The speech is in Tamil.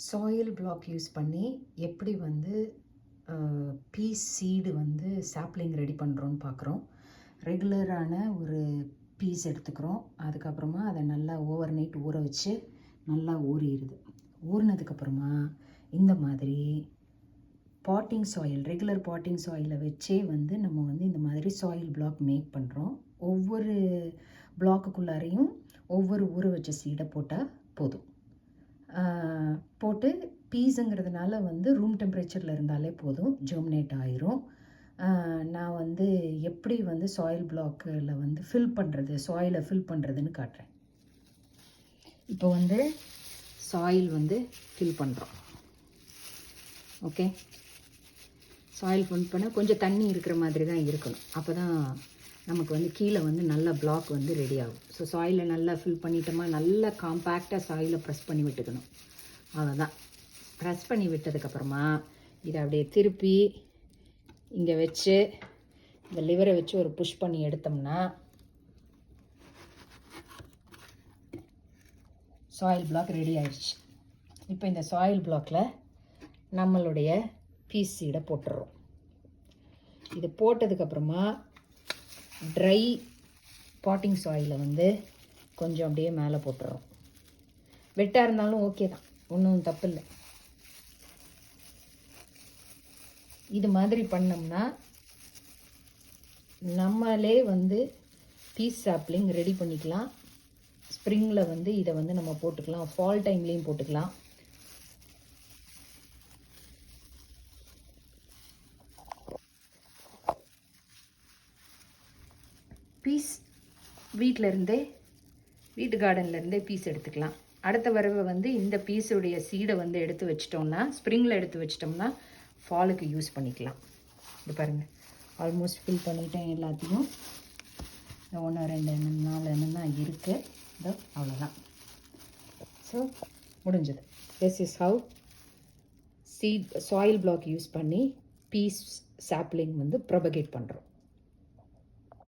சாயில் பிளாக் யூஸ் பண்ணி எப்படி வந்து பீஸ் சீடு வந்து சாப்ளிங் ரெடி பண்ணுறோன்னு பார்க்குறோம். ரெகுலரான ஒரு பீஸ் எடுத்துக்கிறோம். அதுக்கப்புறமா அதை நல்லா ஓவர் நைட் ஊற வச்சு நல்லா ஊறிடுது. ஊறினதுக்கப்புறமா இந்த மாதிரி பாட்டிங் சாயில், ரெகுலர் பாட்டிங் சாயிலை வச்சே வந்து நம்ம வந்து இந்த மாதிரி சாயில் பிளாக் மேக் பண்ணுறோம். ஒவ்வொரு பிளாக்குக்குள்ளாரையும் ஒவ்வொரு ஊற வச்ச சீடை போட்டால் போதும். போட்டு பீஸுங்கிறதுனால வந்து ரூம் டெம்பரேச்சரில் இருந்தாலே போதும், ஜெர்மினேட் ஆயிரும். நான் வந்து எப்படி வந்து சாயில் பிளாக்கில் வந்து சாயிலை ஃபில் பண்ணுறதுன்னு காட்டுறேன். இப்போ வந்து சாயில் வந்து ஃபில் பண்ணுறோம். ஓகே, சாயில் ஃபில் பண்ண கொஞ்சம் தண்ணி இருக்கிற மாதிரி தான் இருக்கணும். அப்போ தான் நமக்கு வந்து கீழே வந்து நல்ல பிளாக் வந்து ரெடி ஆகும். ஸோ சாயிலை நல்லா ஃபில் பண்ணிட்டோமா, நல்லா காம்பேக்டாக சாயிலை ப்ரெஸ் பண்ணி விட்டுக்கணும். அவ்வளோதான். ப்ரெஸ் பண்ணி விட்டதுக்கப்புறமா இதை அப்படியே திருப்பி இங்கே வச்சு இந்த லிவரை வச்சு ஒரு புஷ் பண்ணி எடுத்தோம்னா சாயில் பிளாக் ரெடி ஆயிடுச்சு. இப்போ இந்த சாயில் பிளாக்கில் நம்மளுடைய பீஸ் சீடை போட்டுடுறோம். இது போட்டதுக்கப்புறமா ட்ரை பாட்டிங் சாயிலை வந்து கொஞ்சம் அப்படியே மேலே போட்டுடுறோம். வெட்டாக இருந்தாலும் ஓகே தான், ஒன்றும் தப்பு இல்லை. இது மாதிரி பண்ணோம்னா நம்மளே வந்து பீஸ் சாப்ளிங் ரெடி பண்ணிக்கலாம். ஸ்ப்ரிங்கில் வந்து இதை வந்து நம்ம போட்டுக்கலாம், ஃபால் டைம்லேயும் போட்டுக்கலாம். பீஸ் வீட்டு கார்டன்லேருந்தே பீஸ் எடுத்துக்கலாம். அடுத்த வரவை வந்து இந்த பீஸுடைய சீடை வந்து எடுத்து வச்சிட்டோம்னா, ஸ்ப்ரிங்கில் எடுத்து வச்சிட்டோம்னா ஃபாலுக்கு யூஸ் பண்ணிக்கலாம். இது பாருங்கள், ஆல்மோஸ்ட் ஃபில் பண்ணிட்டேன் எல்லாத்தையும். 1 2 4 எண்ணம் தான் இருக்குது. இதோ அவ்வளோதான். ஸோ முடிஞ்சது. This is how soil block use பண்ணி பீஸ் சாப்ளிங் வந்து ப்ரொபகேட் பண்ணுறோம்.